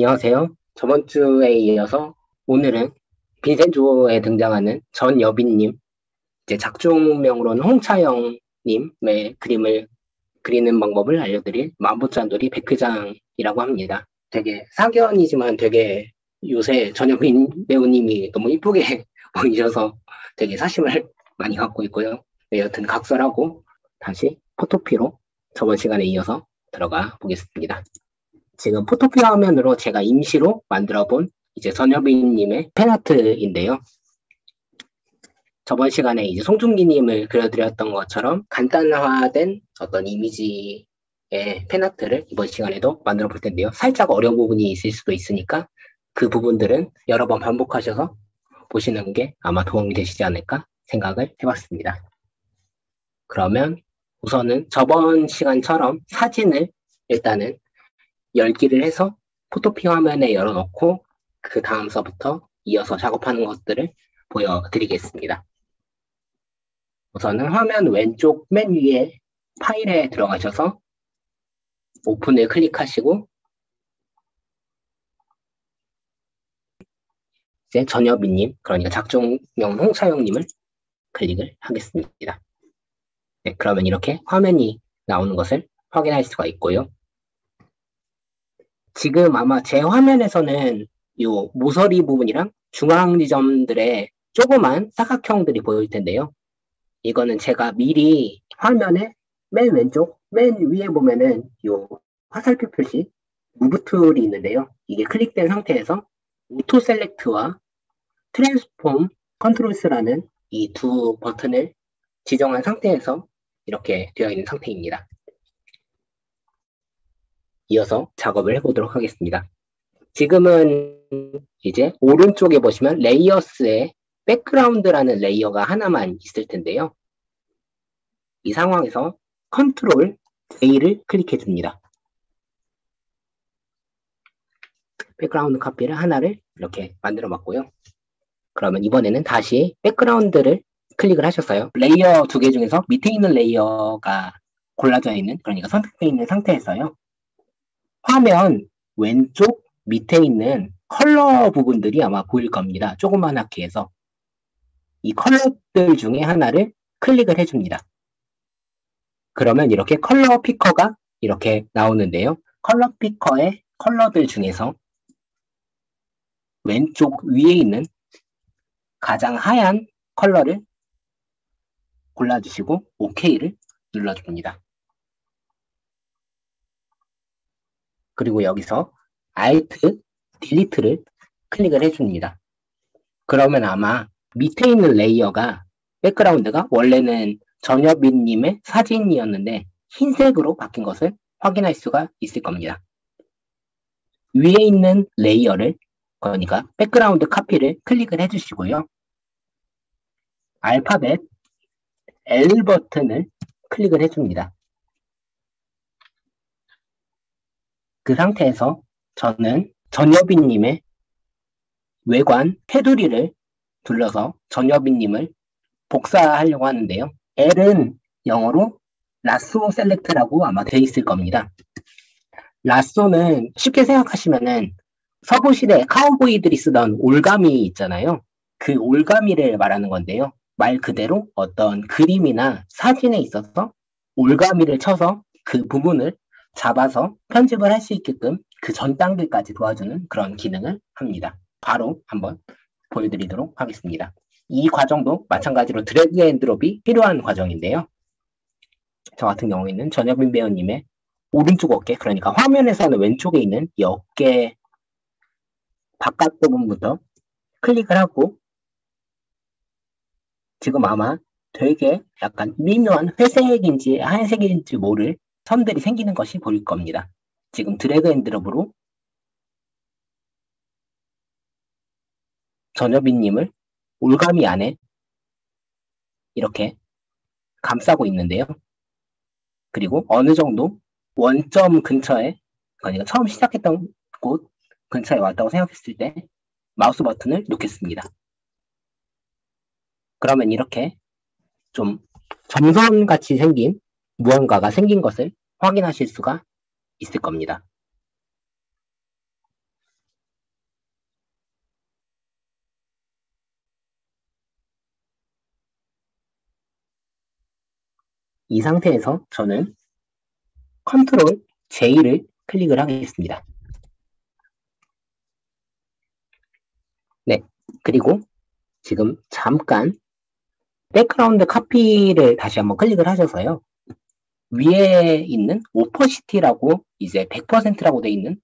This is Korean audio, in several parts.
안녕하세요. 저번 주에 이어서 오늘은 빈센조에 등장하는 전여빈님, 이제 작중명으로는 홍차영님의 그림을 그리는 방법을 알려드릴 만보짠돌이 백회장이라고 합니다. 되게 사견이지만 되게 요새 전여빈 배우님이 너무 이쁘게 보이셔서 되게 사심을 많이 갖고 있고요. 네, 여튼 각설하고 다시 포토피로 저번 시간에 이어서 들어가 보겠습니다. 지금 포토피 화면으로 제가 임시로 만들어 본 이제 전여빈님의 팬아트인데요. 저번 시간에 이제 송중기님을 그려드렸던 것처럼 간단화된 어떤 이미지의 팬아트를 이번 시간에도 만들어 볼 텐데요. 살짝 어려운 부분이 있을 수도 있으니까 그 부분들은 여러 번 반복하셔서 보시는 게 아마 도움이 되시지 않을까 생각을 해봤습니다. 그러면 우선은 저번 시간처럼 사진을 일단은 열기를 해서 포토피 화면에 열어놓고 그 다음서부터 이어서 작업하는 것들을 보여드리겠습니다. 우선은 화면 왼쪽 맨 위에 파일에 들어가셔서 오픈을 클릭하시고 이제 전여빈님, 그러니까 작중명 홍차영님을 클릭을 하겠습니다. 네, 그러면 이렇게 화면이 나오는 것을 확인할 수가 있고요. 지금 아마 제 화면에서는 이 모서리 부분이랑 중앙 지점들의 조그만 사각형들이 보일 텐데요. 이거는 제가 미리 화면에 맨 왼쪽, 맨 위에 보면은 이 화살표 표시, 무브 툴이 있는데요. 이게 클릭된 상태에서 오토 셀렉트와 트랜스폼 컨트롤스라는 이 두 버튼을 지정한 상태에서 이렇게 되어 있는 상태입니다. 이어서 작업을 해보도록 하겠습니다. 지금은 이제 오른쪽에 보시면 레이어스에 백그라운드라는 레이어가 하나만 있을 텐데요. 이 상황에서 컨트롤 A를 클릭해 줍니다. 백그라운드 카피를 하나를 이렇게 만들어 봤고요. 그러면 이번에는 다시 백그라운드를 클릭을 하셨어요. 레이어 두 개 중에서 밑에 있는 레이어가 골라져 있는, 그러니까 선택되어 있는 상태에서요. 화면 왼쪽 밑에 있는 컬러 부분들이 아마 보일 겁니다. 조그만하게 해서 이 컬러들 중에 하나를 클릭을 해줍니다. 그러면 이렇게 컬러 피커가 이렇게 나오는데요. 컬러 피커의 컬러들 중에서 왼쪽 위에 있는 가장 하얀 컬러를 골라주시고 OK를 눌러줍니다. 그리고 여기서 Alt, Delete를 클릭을 해줍니다. 그러면 아마 밑에 있는 레이어가 백그라운드가 원래는 전여빈님의 사진이었는데 흰색으로 바뀐 것을 확인할 수가 있을 겁니다. 위에 있는 레이어를, 그러니까 백그라운드 카피를 클릭을 해주시고요. 알파벳 L 버튼을 클릭을 해줍니다. 그 상태에서 저는 전여빈님의 외관 테두리를 둘러서 전여빈님을 복사하려고 하는데요. L은 영어로 라쏘 셀렉트라고 아마 돼 있을 겁니다. 라쏘는 쉽게 생각하시면은 서부시대 카우보이들이 쓰던 올가미 있잖아요. 그 올가미를 말하는 건데요. 말 그대로 어떤 그림이나 사진에 있어서 올가미를 쳐서 그 부분을 잡아서 편집을 할 수 있게끔 그 전 단계까지 도와주는 그런 기능을 합니다. 바로 한번 보여드리도록 하겠습니다. 이 과정도 마찬가지로 드래그 앤 드롭이 필요한 과정인데요. 저 같은 경우에는 전여빈 배우님의 오른쪽 어깨, 그러니까 화면에서는 왼쪽에 있는 이 어깨 바깥 부분부터 클릭을 하고 지금 아마 되게 약간 미묘한 회색인지 하얀색인지 모를 선들이 생기는 것이 보일 겁니다. 지금 드래그 앤 드롭으로 전여빈님을 올가미 안에 이렇게 감싸고 있는데요. 그리고 어느 정도 원점 근처에, 그러니까 처음 시작했던 곳 근처에 왔다고 생각했을 때 마우스 버튼을 놓겠습니다. 그러면 이렇게 좀 점선같이 생긴 무언가가 생긴 것을 확인하실 수가 있을 겁니다. 이 상태에서 저는 컨트롤 J를 클릭을 하겠습니다. 네, 그리고 지금 잠깐 백그라운드 카피를 다시 한번 클릭을 하셔서요. 위에 있는 오퍼시티라고 이제 100%라고 되어 있는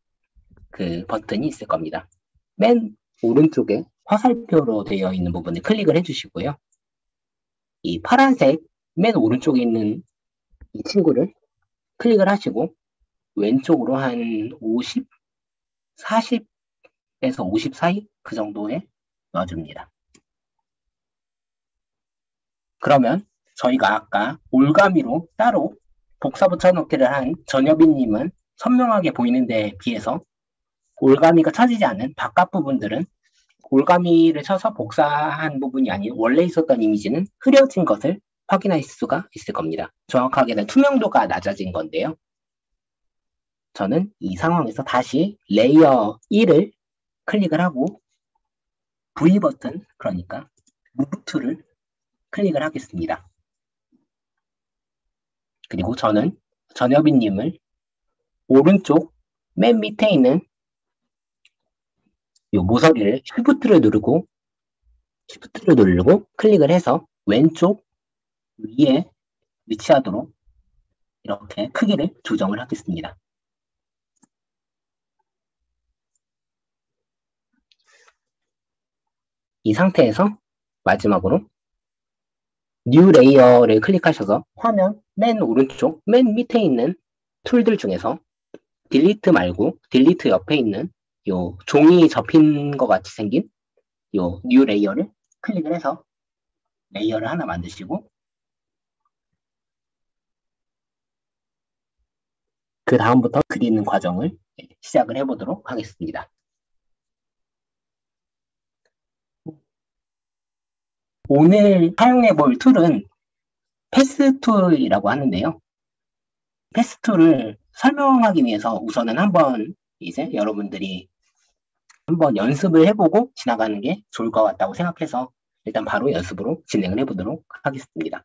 그 버튼이 있을 겁니다. 맨 오른쪽에 화살표로 되어 있는 부분을 클릭을 해주시고요. 이 파란색 맨 오른쪽에 있는 이 친구를 클릭을 하시고 왼쪽으로 한 50, 40에서 50 사이 그 정도에 놔줍니다. 그러면 저희가 아까 올가미로 따로 복사 붙여넣기를 한 전여빈님은 선명하게 보이는 데 비해서 올가미가 쳐지지 않은 바깥 부분들은 올가미를 쳐서 복사한 부분이 아닌 원래 있었던 이미지는 흐려진 것을 확인할 수가 있을 겁니다. 정확하게는 투명도가 낮아진 건데요. 저는 이 상황에서 다시 레이어 1을 클릭을 하고 V 버튼, 그러니까 Move to를 클릭을 하겠습니다. 그리고 저는 전여빈님을 오른쪽 맨 밑에 있는 이 모서리를 Shift를 누르고 클릭을 해서 왼쪽 위에 위치하도록 이렇게 크기를 조정을 하겠습니다. 이 상태에서 마지막으로 뉴 레이어를 클릭하셔서 화면 맨 오른쪽 맨 밑에 있는 툴들 중에서 딜리트 말고 딜리트 옆에 있는 요 종이 접힌 것 같이 생긴 요 뉴 레이어를 클릭을 해서 레이어를 하나 만드시고 그 다음부터 그리는 과정을 시작을 해보도록 하겠습니다. 오늘 사용해 볼 툴은 패스 툴이라고 하는데요. 패스 툴을 설명하기 위해서 우선은 한번 이제 여러분들이 한번 연습을 해보고 지나가는 게 좋을 것 같다고 생각해서 일단 바로 연습으로 진행을 해보도록 하겠습니다.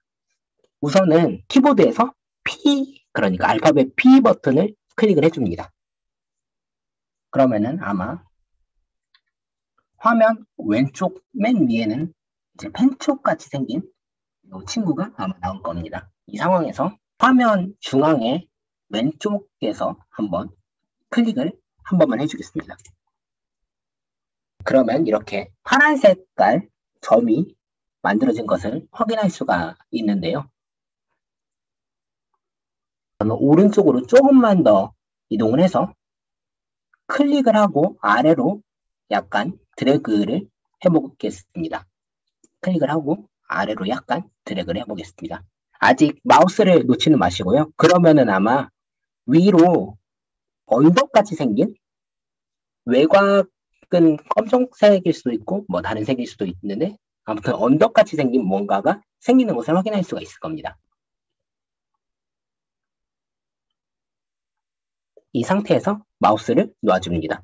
우선은 키보드에서 P, 그러니까 알파벳 P 버튼을 클릭을 해줍니다. 그러면은 아마 화면 왼쪽 맨 위에는 이제 펜촉 같이 생긴 이 친구가 아마 나올 겁니다. 이 상황에서 화면 중앙에 왼쪽에서 한번 클릭을 한 번만 해주겠습니다. 그러면 이렇게 파란 색깔 점이 만들어진 것을 확인할 수가 있는데요. 저는 오른쪽으로 조금만 더 이동을 해서 클릭을 하고 아래로 약간 드래그를 해보겠습니다. 클릭을 하고 아래로 약간 드래그를 해보겠습니다. 아직 마우스를 놓지는 마시고요. 그러면은 아마 위로 언덕같이 생긴 외곽은 검정색일 수도 있고 뭐 다른 색일 수도 있는데 아무튼 언덕같이 생긴 뭔가가 생기는 것을 확인할 수가 있을 겁니다. 이 상태에서 마우스를 놔줍니다.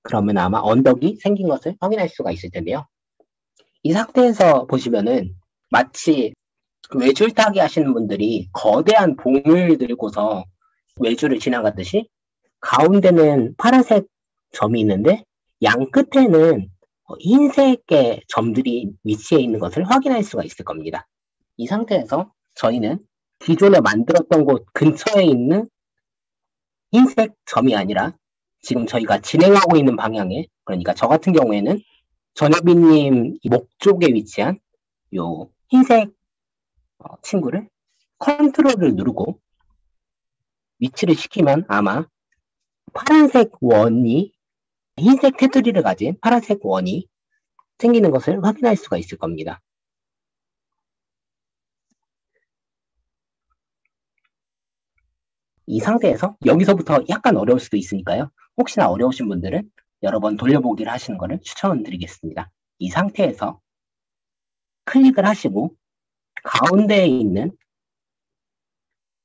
그러면 아마 언덕이 생긴 것을 확인할 수가 있을 텐데요. 이 상태에서 보시면은 마치 외줄타기 하시는 분들이 거대한 봉을 들고서 외줄을 지나가듯이 가운데는 파란색 점이 있는데 양 끝에는 흰색의 점들이 위치해 있는 것을 확인할 수가 있을 겁니다. 이 상태에서 저희는 기존에 만들었던 곳 근처에 있는 흰색 점이 아니라 지금 저희가 진행하고 있는 방향에, 그러니까 저 같은 경우에는 전여빈님 목 쪽에 위치한 요 흰색 친구를 컨트롤을 누르고 위치를 시키면 아마 파란색 원이 흰색 테두리를 가진 파란색 원이 생기는 것을 확인할 수가 있을 겁니다. 이 상태에서 여기서부터 약간 어려울 수도 있으니까요. 혹시나 어려우신 분들은 여러 번 돌려보기를 하시는 것을 추천드리겠습니다. 이 상태에서 클릭을 하시고 가운데에 있는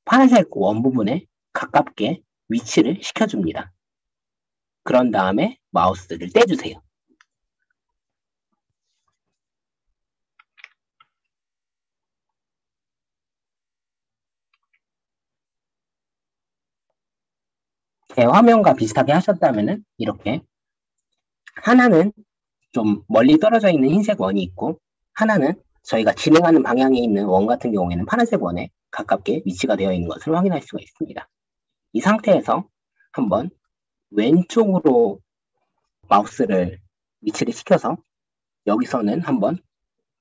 파란색 원 부분에 가깝게 위치를 시켜줍니다. 그런 다음에 마우스를 떼주세요. 제 화면과 비슷하게 하셨다면은 이렇게 하나는 좀 멀리 떨어져 있는 흰색 원이 있고 하나는 저희가 진행하는 방향에 있는 원 같은 경우에는 파란색 원에 가깝게 위치가 되어 있는 것을 확인할 수가 있습니다. 이 상태에서 한번 왼쪽으로 마우스를 위치를 시켜서 여기서는 한번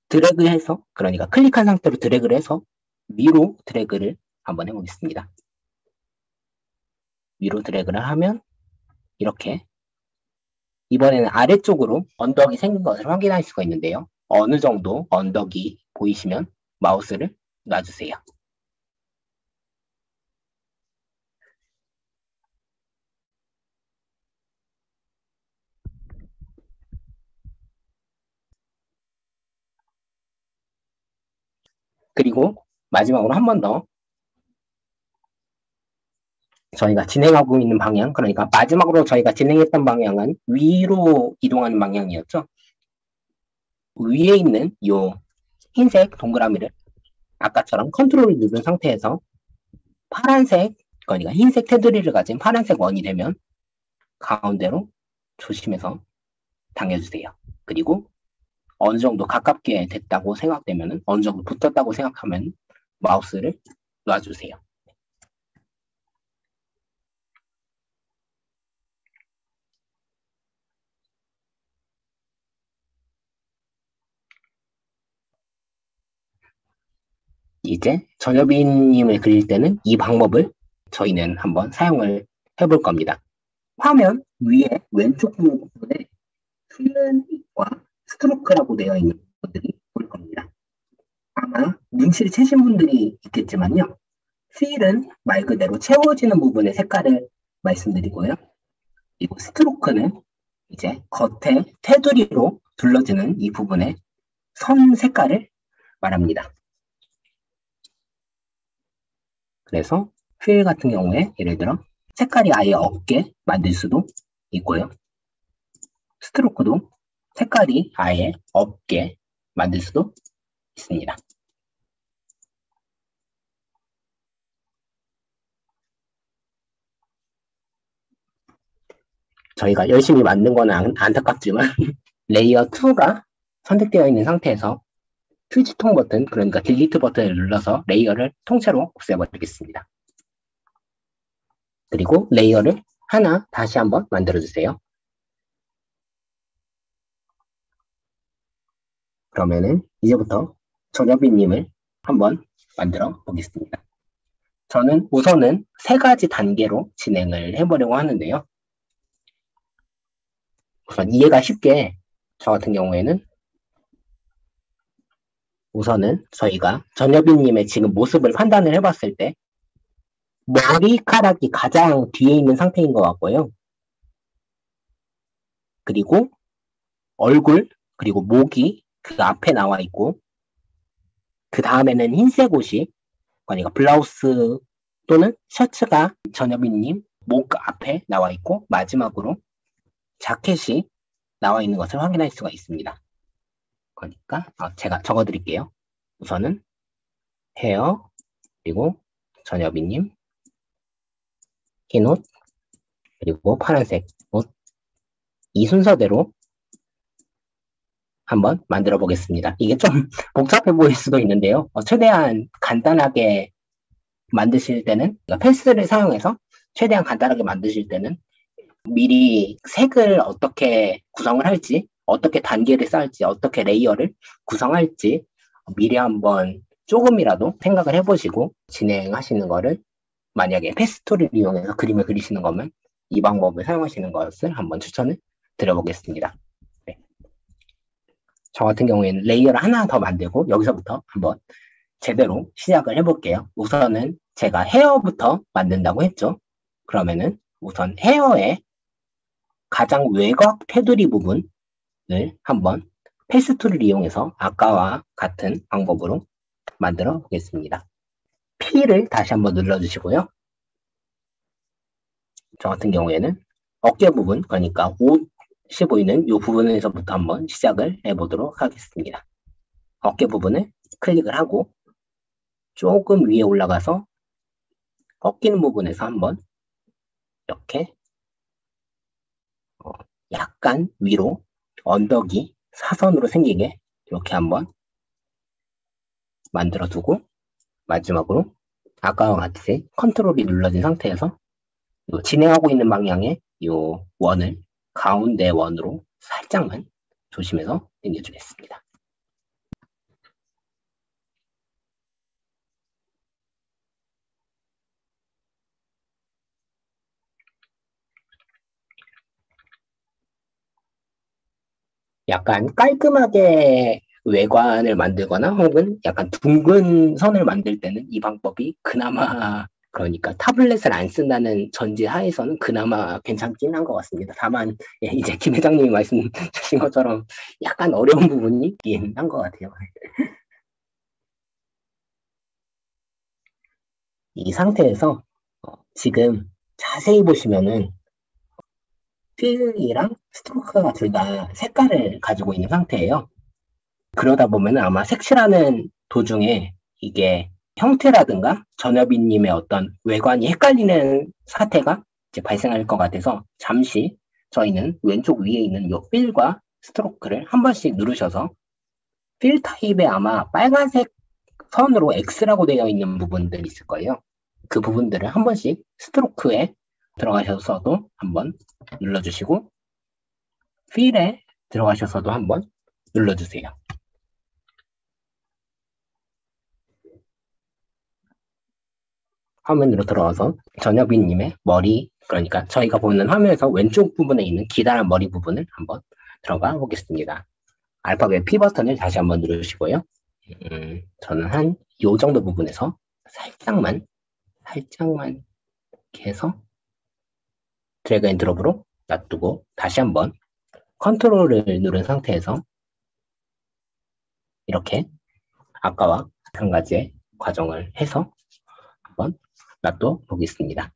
드래그해서 그러니까 클릭한 상태로 드래그를 해서 위로 드래그를 한번 해보겠습니다. 위로 드래그를 하면 이렇게 이번에는 아래쪽으로 언덕이 생긴 것을 확인할 수가 있는데요. 어느 정도 언덕이 보이시면 마우스를 놔주세요. 그리고 마지막으로 한 번 더 저희가 진행하고 있는 방향, 그러니까 마지막으로 저희가 진행했던 방향은 위로 이동하는 방향이었죠. 위에 있는 이 흰색 동그라미를 아까처럼 컨트롤을 누른 상태에서 파란색, 그러니까 흰색 테두리를 가진 파란색 원이 되면 가운데로 조심해서 당겨주세요. 그리고 어느 정도 가깝게 됐다고 생각되면, 어느 정도 붙었다고 생각하면 마우스를 놔주세요. 이제 전여빈님을 그릴 때는 이 방법을 저희는 한번 사용을 해볼 겁니다. 화면 위에 왼쪽 부분에 필름과 스트로크라고 되어 있는 것들이 보일 겁니다. 아마 눈치를 채신 분들이 있겠지만요. 필은 말 그대로 채워지는 부분의 색깔을 말씀드리고요. 그리고 스트로크는 이제 겉에 테두리로 둘러지는 이 부분의 선 색깔을 말합니다. 그래서 필 같은 경우에 예를 들어 색깔이 아예 없게 만들 수도 있고요. 스트로크도 색깔이 아예 없게 만들 수도 있습니다. 저희가 열심히 만든 거는 안타깝지만 레이어 2가 선택되어 있는 상태에서 휴지통 버튼, 그러니까 딜리트 버튼을 눌러서 레이어를 통째로 없애버리겠습니다. 그리고 레이어를 하나 다시 한번 만들어주세요. 그러면은 이제부터 전여빈님을 한번 만들어 보겠습니다. 저는 우선은 세 가지 단계로 진행을 해보려고 하는데요. 우선 이해가 쉽게 저 같은 경우에는 우선은 저희가 전여빈님의 지금 모습을 판단을 해봤을 때 머리카락이 가장 뒤에 있는 상태인 것 같고요. 그리고 얼굴, 그리고 목이 그 앞에 나와 있고 그 다음에는 흰색 옷이 그러니까 블라우스 또는 셔츠가 전여빈님 목 앞에 나와 있고 마지막으로 자켓이 나와 있는 것을 확인할 수가 있습니다. 그러니까 제가 적어드릴게요. 우선은 헤어, 그리고 전여빈님 흰 옷, 그리고 파란색 옷, 이 순서대로 한번 만들어 보겠습니다. 이게 좀 복잡해 보일 수도 있는데요. 최대한 간단하게 만드실 때는 그러니까 패스를 사용해서 최대한 간단하게 만드실 때는 미리 색을 어떻게 구성을 할지, 어떻게 단계를 쌓을지, 어떻게 레이어를 구성할지 미리 한번 조금이라도 생각을 해보시고 진행하시는 거를 만약에 패스토리를 이용해서 그림을 그리시는 거면 이 방법을 사용하시는 것을 한번 추천을 드려보겠습니다. 네. 저 같은 경우에는 레이어를 하나 더 만들고 여기서부터 한번 제대로 시작을 해볼게요. 우선은 제가 헤어부터 만든다고 했죠. 그러면은 우선 헤어의 가장 외곽 테두리 부분을 한번 패스 툴을 이용해서 아까와 같은 방법으로 만들어 보겠습니다. P를 다시 한번 눌러주시고요. 저 같은 경우에는 어깨 부분, 그러니까 옷이 보이는 이 부분에서부터 한번 시작을 해보도록 하겠습니다. 어깨 부분을 클릭을 하고 조금 위에 올라가서 꺾이는 부분에서 한번 이렇게 약간 위로 언덕이 사선으로 생기게 이렇게 한번 만들어두고 마지막으로 아까와 같이 컨트롤이 눌러진 상태에서 진행하고 있는 방향의 이 원을 가운데 원으로 살짝만 조심해서 당겨주겠습니다. 약간 깔끔하게 외관을 만들거나 혹은 약간 둥근 선을 만들 때는 이 방법이 그나마 그러니까 타블렛을 안 쓴다는 전제 하에서는 그나마 괜찮긴 한 것 같습니다. 다만 이제 김 회장님이 말씀 주신 것처럼 약간 어려운 부분이 있긴 한 것 같아요. 이 상태에서 지금 자세히 보시면은 필이랑 스트로크가 둘 다 색깔을 가지고 있는 상태예요. 그러다 보면 아마 색칠하는 도중에 이게 형태라든가 전여비님의 어떤 외관이 헷갈리는 사태가 이제 발생할 것 같아서 잠시 저희는 왼쪽 위에 있는 이 필과 스트로크를 한 번씩 누르셔서 필 타입에 아마 빨간색 선으로 X라고 되어 있는 부분들이 있을 거예요. 그 부분들을 한 번씩 스트로크에 들어가셔서도 한번 눌러주시고 필에 들어가셔서도 한번 눌러주세요. 화면으로 들어와서 전여빈님의 머리, 그러니까 저희가 보는 화면에서 왼쪽 부분에 있는 기다란 머리 부분을 한번 들어가 보겠습니다. 알파벳 P 버튼을 다시 한번 누르시고요. 저는 한 요 정도 부분에서 살짝만 이렇게 해서 드래그 앤 드롭으로 놔두고 다시 한번 컨트롤을 누른 상태에서 이렇게 아까와 마찬가지의 과정을 해서 한번 놔둬 보겠습니다.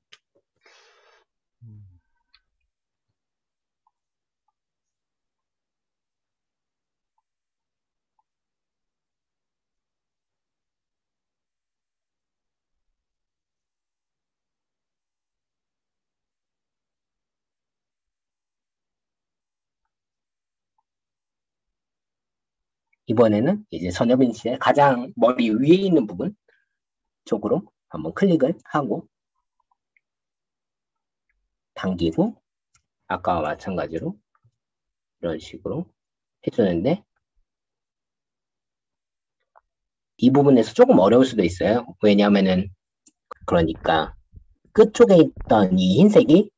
이번에는 이제 전여빈 씨의 가장 머리 위에 있는 부분 쪽으로 한번 클릭을 하고 당기고 아까와 마찬가지로 이런 식으로 해주는데 이 부분에서 조금 어려울 수도 있어요. 왜냐하면은 그러니까 끝쪽에 있던 이 흰색이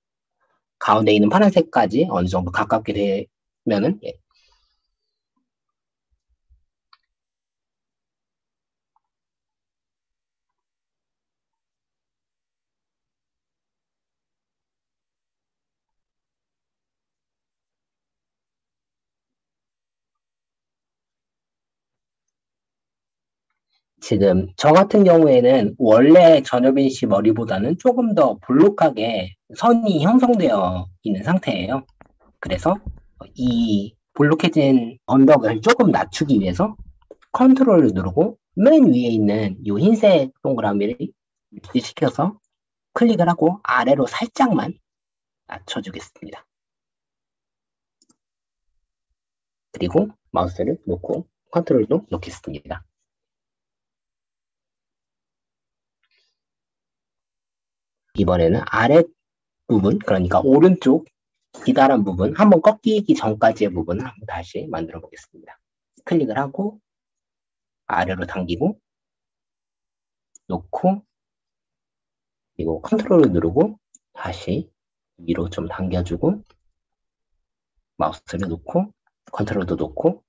가운데 있는 파란색까지 어느 정도 가깝게 되면은 지금 저 같은 경우에는 원래 전여빈 씨 머리보다는 조금 더 볼록하게 선이 형성되어 있는 상태예요. 그래서 이 볼록해진 언덕을 조금 낮추기 위해서 컨트롤을 누르고 맨 위에 있는 이 흰색 동그라미를 유지시켜서 클릭을 하고 아래로 살짝만 낮춰주겠습니다. 그리고 마우스를 놓고 컨트롤도 놓겠습니다. 이번에는 아래 부분, 그러니까 오른쪽 기다란 부분, 한번 꺾이기 전까지의 부분을 한번 다시 만들어 보겠습니다. 클릭을 하고 아래로 당기고 놓고 그리고 컨트롤을 누르고 다시 위로 좀 당겨주고 마우스를 놓고 컨트롤도 놓고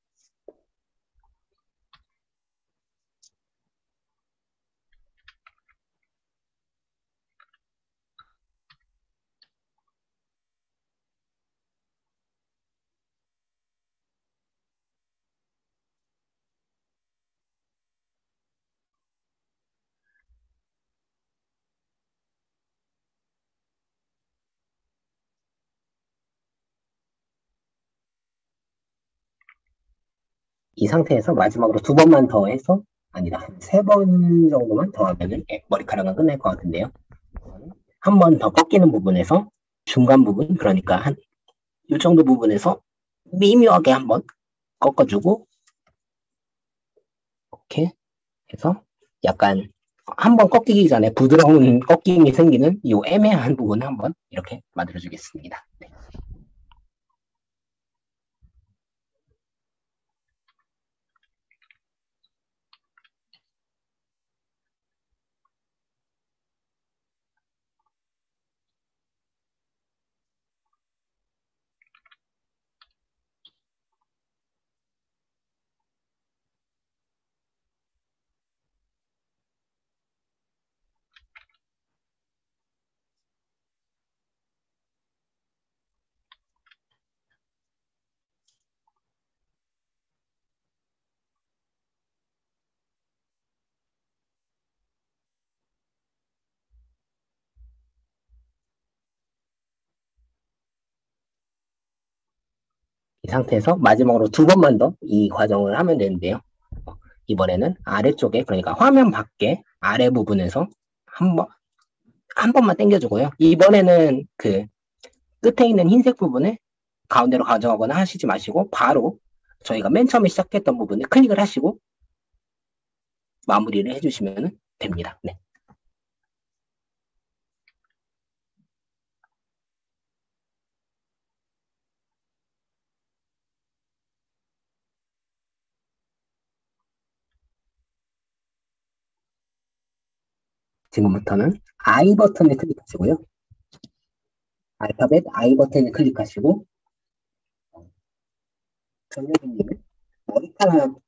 이 상태에서 마지막으로 두 번만 더 해서 아니다, 세 번 정도만 더 하면은 머리카락은 끝날 것 같은데요. 한 번 더 꺾이는 부분에서 중간 부분, 그러니까 한 이 정도 부분에서 미묘하게 한번 꺾어주고, 이렇게 해서 약간 한번 꺾이기 전에 부드러운 꺾임이 생기는 이 애매한 부분을 한번 이렇게 만들어주겠습니다. 네. 이 상태에서 마지막으로 두 번만 더 이 과정을 하면 되는데요. 이번에는 아래쪽에, 그러니까 화면 밖에 아래 부분에서 한 번만 당겨주고요. 이번에는 그 끝에 있는 흰색 부분을 가운데로 가져가거나 하시지 마시고 바로 저희가 맨 처음에 시작했던 부분을 클릭을 하시고 마무리를 해주시면 됩니다. 네. 지금부터는 I 버튼을 클릭하시고요. 알파벳 I 버튼을 클릭하시고 정렬님의 머리카락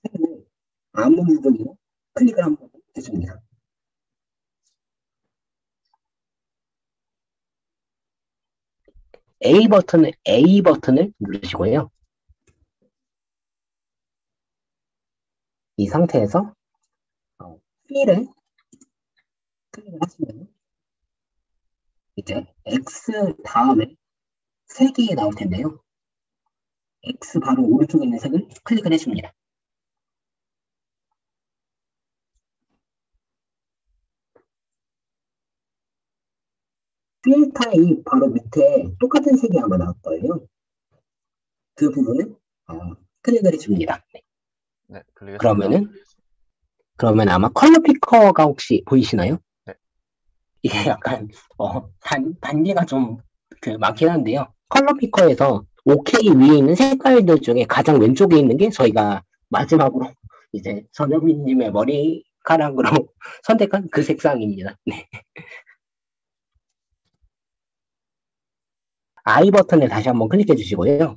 색을 아무 부분으로 클릭을 한번 해줍니다. A 버튼을 누르시고요. 이 상태에서 B를 클릭을 하시면 이제 X 다음에 색이 나올 텐데요. X 바로 오른쪽에 있는 색을 클릭을 해줍니다. 필터의 바로 밑에 똑같은 색이 아마 나올 거예요. 그 부분을 클릭을 해줍니다. 네, 클릭했습니다. 그러면 아마 컬러 피커가 혹시 보이시나요? 네. 이게 약간 단계가 좀 많긴 한데요. 컬러 피커에서 OK 위에 있는 색깔들 중에 가장 왼쪽에 있는 게 저희가 마지막으로 이제 전현민님의 머리카락으로 선택한 그 색상입니다. 네. I 버튼을 다시 한번 클릭해 주시고요.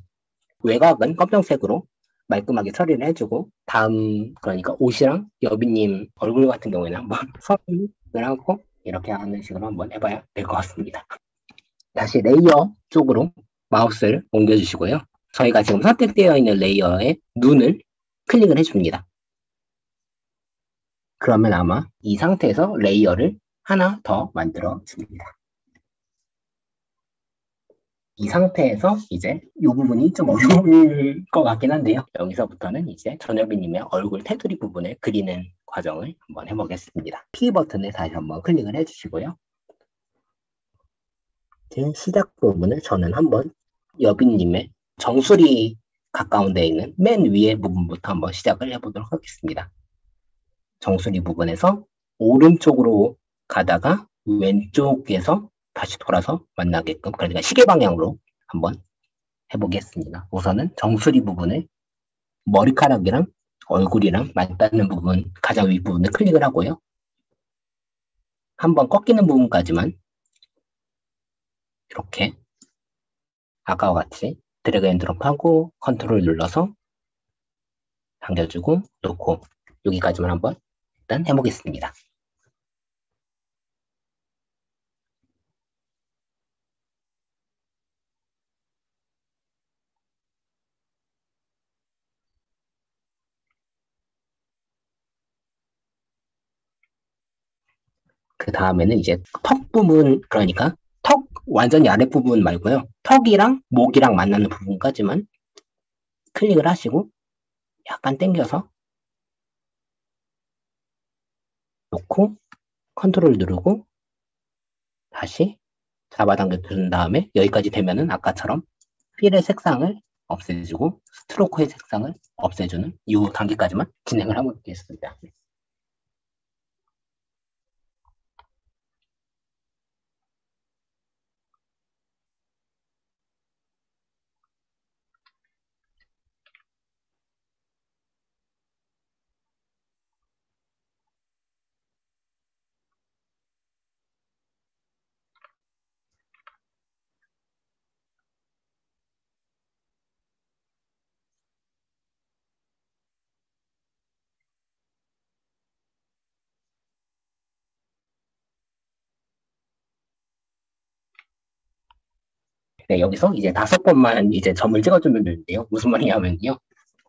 외곽은 검정색으로 말끔하게 처리를 해주고 다음 그러니까 옷이랑 여비님 얼굴 같은 경우에는 한번 선을 하고 이렇게 하는 식으로 한번 해봐야 될 것 같습니다. 다시 레이어 쪽으로 마우스를 옮겨주시고요. 저희가 지금 선택되어 있는 레이어에 눈을 클릭을 해줍니다. 그러면 아마 이 상태에서 레이어를 하나 더 만들어 줍니다. 이 상태에서 이제 이 부분이 좀 어려울 것 같긴 한데요. 여기서부터는 이제 전여비님의 얼굴 테두리 부분을 그리는 과정을 한번 해보겠습니다. P 버튼을 다시 한번 클릭을 해주시고요. 시작 부분을 저는 한번 여비님의 정수리 가까운 데에 있는 맨 위에 부분부터 한번 시작을 해보도록 하겠습니다. 정수리 부분에서 오른쪽으로 가다가 왼쪽에서 다시 돌아서 만나게끔, 그러니까 시계 방향으로 한번 해보겠습니다. 우선은 정수리 부분을 머리카락이랑 얼굴이랑 맞닿는 부분, 가장 윗부분을 클릭을 하고요. 한번 꺾이는 부분까지만 이렇게 아까와 같이 드래그 앤 드롭하고 컨트롤 눌러서 당겨주고 놓고 여기까지만 한번 일단 해보겠습니다. 그 다음에는 이제 턱 부분, 그러니까 턱 완전히 아랫부분 말고요. 턱이랑 목이랑 만나는 부분까지만 클릭을 하시고 약간 당겨서 놓고 컨트롤 누르고 다시 잡아당겨 둔 다음에 여기까지 되면은 아까처럼 필의 색상을 없애주고 스트로크의 색상을 없애주는 이 단계까지만 진행을 하면 되겠습니다. 네, 여기서 이제 5번만 이제 점을 찍어주면 되는데요. 무슨 말이냐면요.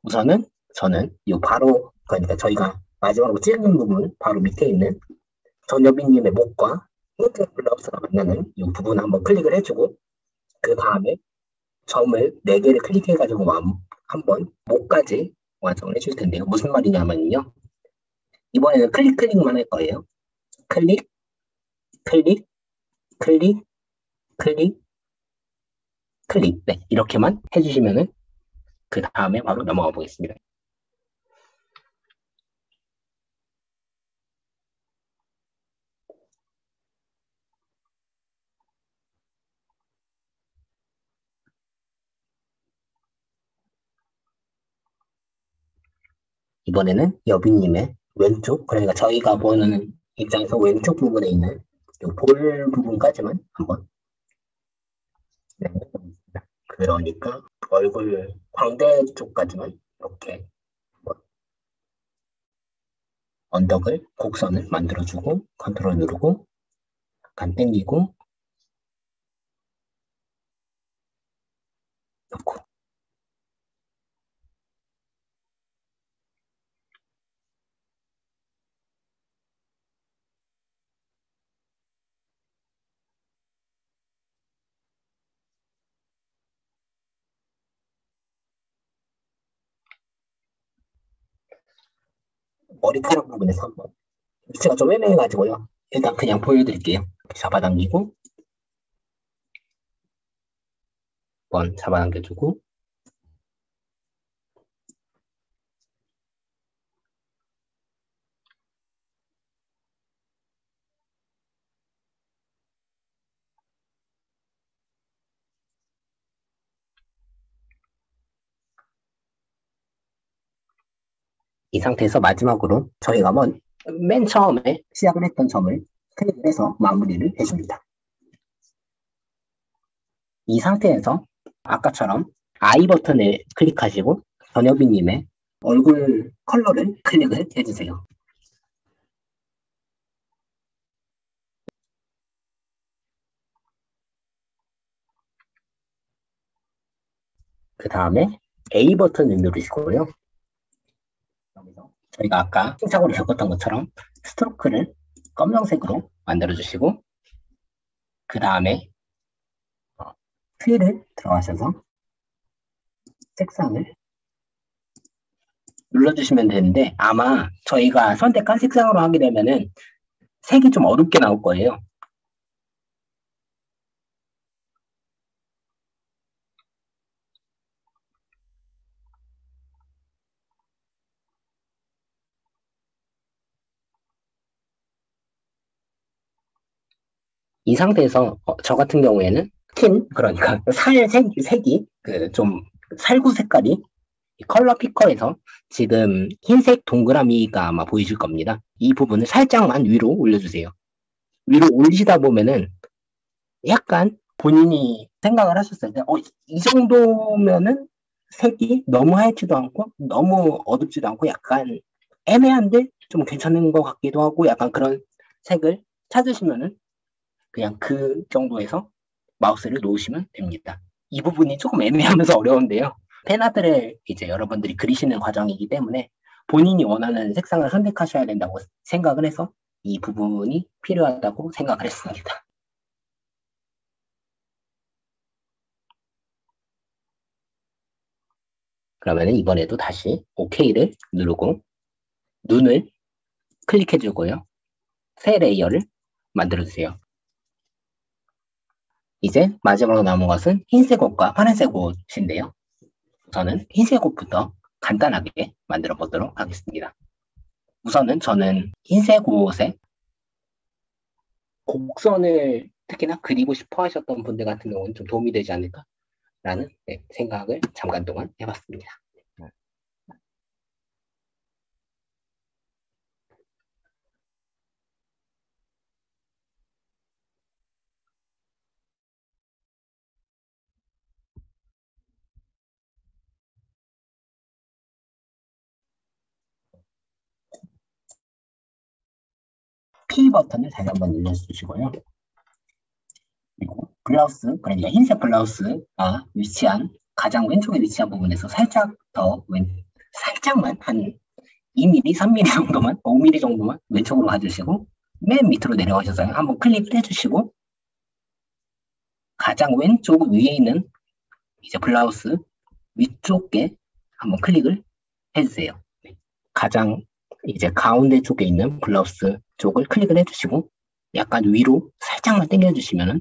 우선은 저는 이 바로 그러니까 저희가 마지막으로 찍은 부분 바로 밑에 있는 전여빈님의 목과 힌트 블럭스가 만나는 이 부분 한번 클릭을 해주고 그 다음에 점을 4개를 클릭해가지고 한번 목까지 완성을 해줄 텐데요. 무슨 말이냐면요. 이번에는 클릭만 할 거예요. 클릭, 클릭, 클릭, 클릭, 클릭. 네, 이렇게만 해주시면은 그 다음에 바로 넘어가 보겠습니다. 이번에는 여빈님의 왼쪽, 그러니까 저희가 보는 입장에서 왼쪽 부분에 있는 볼 부분까지만 한번 해보겠습니다. 그러니까 얼굴 광대 쪽까지만 이렇게 언덕을 곡선을 만들어주고 컨트롤 누르고 약간 당기고 놓고 머리카락 부분에서 한번 위치가 좀 애매해가지고요. 일단 그냥 보여드릴게요. 이렇게 잡아당기고 한번 잡아당겨주고 이 상태에서 마지막으로 저희가 맨 처음에 시작을 했던 점을 클릭을 해서 마무리를 해줍니다. 이 상태에서 아까처럼 I 버튼을 클릭하시고 전여빈님의 얼굴 컬러를 클릭을 해주세요. 그 다음에 A 버튼을 누르시고요. 여기서 저희가 아까 칭찬으로 겪었던 것처럼 스트로크를 검정색으로 만들어주시고 그 다음에 필을 들어가셔서 색상을 눌러주시면 되는데 아마 저희가 선택한 색상으로 하게 되면은 색이 좀 어둡게 나올 거예요. 이 상태에서 저 같은 경우에는 그러니까 색이 그 좀 살구 색깔이 컬러 피커에서 지금 흰색 동그라미가 아마 보이실 겁니다. 이 부분을 살짝만 위로 올려주세요. 위로 올리시다 보면은 약간 본인이 생각을 하셨을 때, 이 정도면은 색이 너무 하얗지도 않고 너무 어둡지도 않고 약간 애매한데 좀 괜찮은 것 같기도 하고 약간 그런 색을 찾으시면은 그냥 그 정도에서 마우스를 놓으시면 됩니다. 이 부분이 조금 애매하면서 어려운데요. 펜아트를 이제 여러분들이 그리시는 과정이기 때문에 본인이 원하는 색상을 선택하셔야 된다고 생각을 해서 이 부분이 필요하다고 생각을 했습니다. 그러면 이번에도 다시 OK를 누르고 눈을 클릭해 주고요. 새 레이어를 만들어 주세요. 이제 마지막으로 남은 것은 흰색 옷과 파란색 옷인데요. 저는 흰색 옷부터 간단하게 만들어 보도록 하겠습니다. 우선은 저는 흰색 옷에 곡선을 특히나 그리고 싶어 하셨던 분들 같은 경우는 좀 도움이 되지 않을까라는 생각을 잠깐 동안 해봤습니다. P 버튼을 다시 한번 눌러주시고요. 그리고 블라우스, 그러니까 흰색 블라우스가 위치한 가장 왼쪽에 위치한 부분에서 살짝 더 살짝만 한 2mm, 3mm 정도만, 5mm 정도만 왼쪽으로 가주시고 맨 밑으로 내려가셔서 한번 클릭을 해주시고 가장 왼쪽 위에 있는 이제 블라우스 위쪽에 한번 클릭을 해주세요. 가장 이제 가운데 쪽에 있는 블라우스 쪽을 클릭을 해주시고 약간 위로 살짝만 당겨주시면은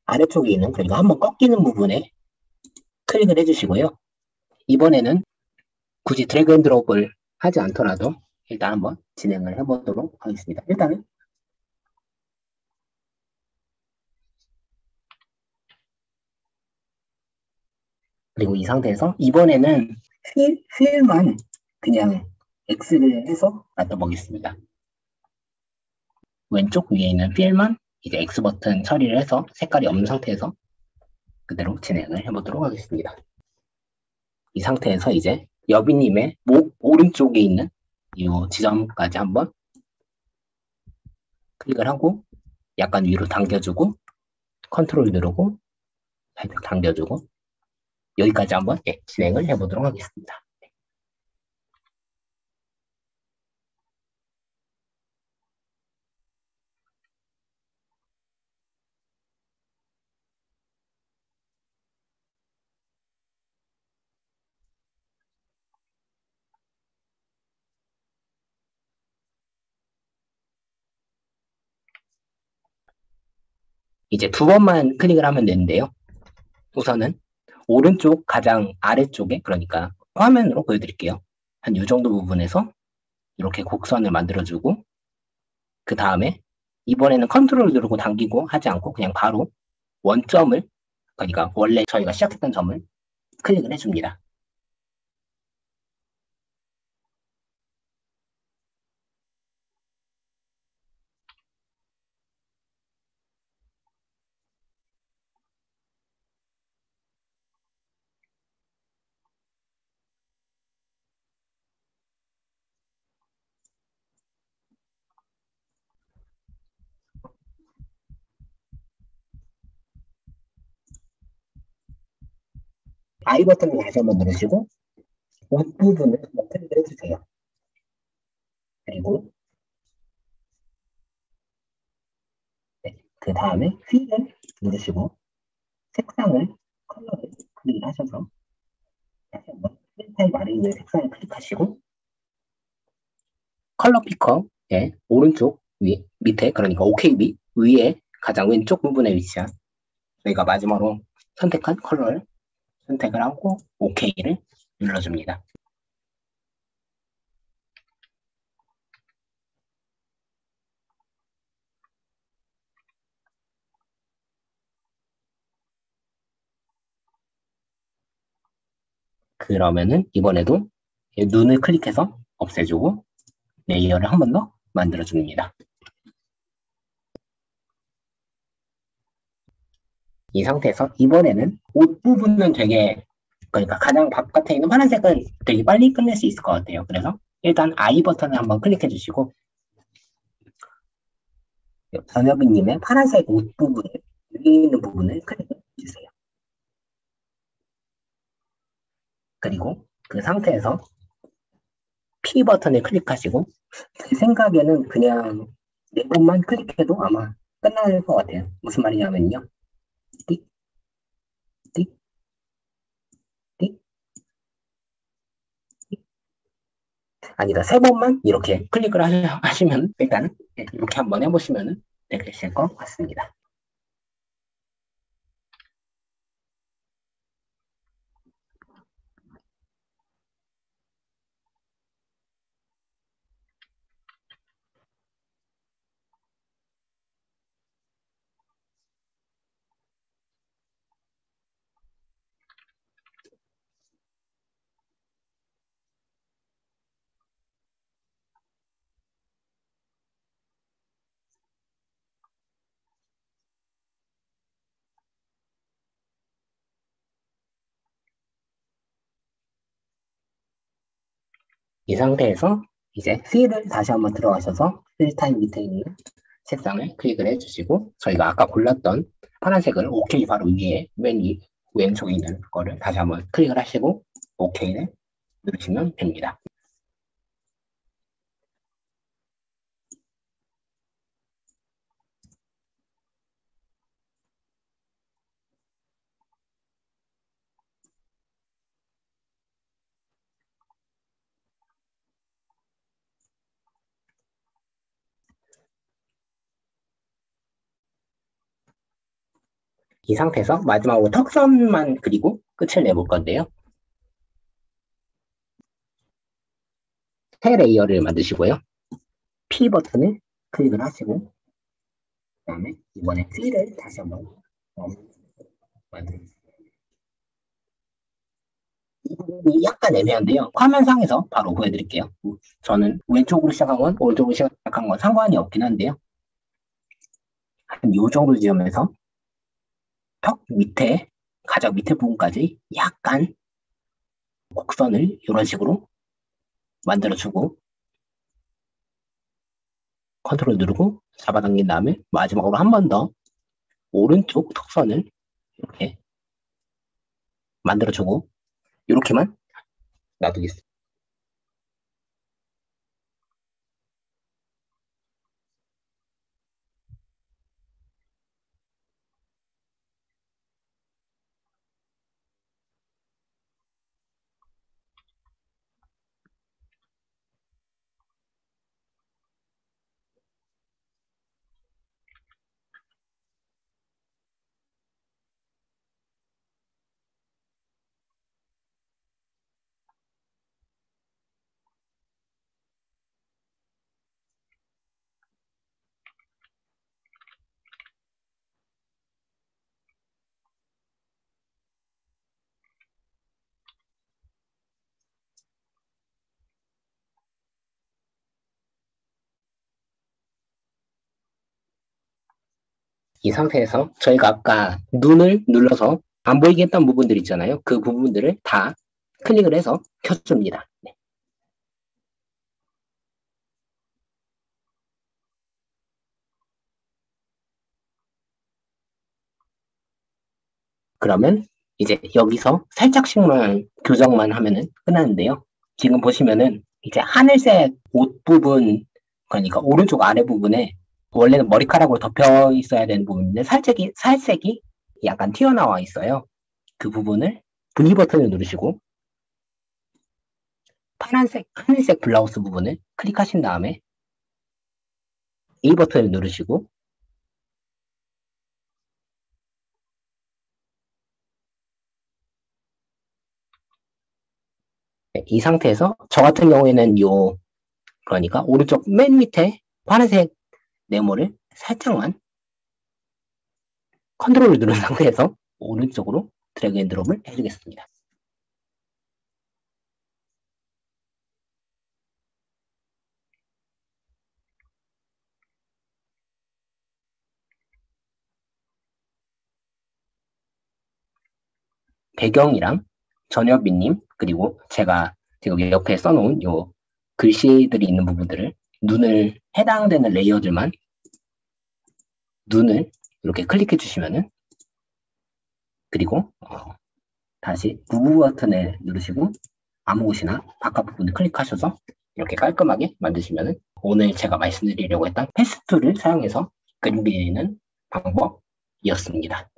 아래쪽에 있는 그러니까 한번 꺾이는 부분에 클릭을 해주시고요. 이번에는 굳이 드래그 앤 드롭을 하지 않더라도 일단 한번 진행을 해보도록 하겠습니다. 일단은 그리고 이 상태에서 이번에는 휠만 그냥 X를 해서 놔둬보겠습니다. 왼쪽 위에 있는 휠만 이제 X 버튼 처리를 해서 색깔이 없는 상태에서 그대로 진행을 해보도록 하겠습니다. 이 상태에서 이제 여비님의 목 오른쪽에 있는 이 지점까지 한번 클릭을 하고 약간 위로 당겨주고 컨트롤 누르고 살짝 당겨주고 여기까지 한번 진행을 해보도록 하겠습니다. 이제 두 번만 클릭을 하면 되는데요. 우선은 오른쪽 가장 아래쪽에 그러니까 화면으로 보여드릴게요. 한 이 정도 부분에서 이렇게 곡선을 만들어주고 그 다음에 이번에는 컨트롤 누르고 당기고 하지 않고 그냥 바로 원점을 그러니까 원래 저희가 시작했던 점을 클릭을 해줍니다. I 버튼을 다시 한번 누르시고 옷 부분을 한번 클릭을 해주세요. 그리고 그 다음에 휠을 누르시고 색상을 컬러를 클릭을 하셔서 다시 한번 필 타입 아래 있는 색상을 클릭하시고 컬러 피커의 오른쪽 밑에 그러니까 OKB 위에 가장 왼쪽 부분에 위치한 저희가 마지막으로 선택한 컬러를 선택을 하고 OK를 눌러줍니다. 그러면은 이번에도 눈을 클릭해서 없애주고 레이어를 한 번 더 만들어줍니다. 이 상태에서 이번에는 옷 부분은 되게 그러니까 가장 바깥에 있는 파란색은 되게 빨리 끝낼 수 있을 것 같아요. 그래서 일단 I 버튼을 한번 클릭해 주시고 전여빈님의 파란색 옷 부분을 여기 있는 부분을 클릭해 주세요. 그리고 그 상태에서 P 버튼을 클릭하시고 제 생각에는 그냥 4번만 클릭해도 아마 끝날 것 같아요. 무슨 말이냐면요. 띡, 띡, 띡, 아니다. 3번만 이렇게 클릭을 하시면 일단 이렇게 한번 해보시면 되실 것 같습니다. 이 상태에서 이제 필을 다시 한번 들어가셔서 필 타임 밑에 있는 색상을 클릭을 해주시고 저희가 아까 골랐던 파란색을 OK 바로 위에 왼쪽에 있는 거를 다시 한번 클릭을 하시고 OK를 누르시면 됩니다. 이 상태에서 마지막으로 턱선만 그리고 끝을 내볼 건데요. 새 레이어를 만드시고요. P 버튼을 클릭을 하시고 그 다음에 이번에 C를 다시 한번 만들어주세요. 이 부분이 약간 애매한데요. 화면상에서 바로 보여드릴게요. 저는 왼쪽으로 시작한 건 오른쪽으로 시작한 건 상관이 없긴 한데요. 한 요 정도 지점에서 턱 밑에 가장 밑에 부분까지 약간 곡선을 이런 식으로 만들어주고 컨트롤 누르고 잡아당긴 다음에 마지막으로 한 번 더 오른쪽 턱선을 이렇게 만들어주고 이렇게만 놔두겠습니다. 이 상태에서 저희가 아까 눈을 눌러서 안 보이게 했던 부분들 있잖아요. 그 부분들을 다 클릭을 해서 켜줍니다. 네. 그러면 이제 여기서 살짝씩만 교정만 하면은 끝나는데요. 지금 보시면은 이제 하늘색 옷 부분, 그러니까 오른쪽 아래 부분에 원래는 머리카락으로 덮여 있어야 되는 부분인데 살색이 약간 튀어나와 있어요. 그 부분을 V 버튼을 누르시고 파란색, 하늘색 블라우스 부분을 클릭하신 다음에 A 버튼을 누르시고 네, 이 상태에서 저 같은 경우에는 그러니까 오른쪽 맨 밑에 파란색 네모를 살짝만 컨트롤을 누른 상태에서 오른쪽으로 드래그 앤 드롭을 해주겠습니다. 배경이랑 전여빈님, 그리고 제가 여기 옆에 써놓은 요 글씨들이 있는 부분들을 눈을 해당되는 레이어들만 눈을 이렇게 클릭해 주시면은 그리고 다시 무브 버튼을 누르시고 아무 곳이나 바깥 부분을 클릭하셔서 이렇게 깔끔하게 만드시면은 오늘 제가 말씀드리려고 했던 패스툴을 사용해서 그림 그리는 방법이었습니다.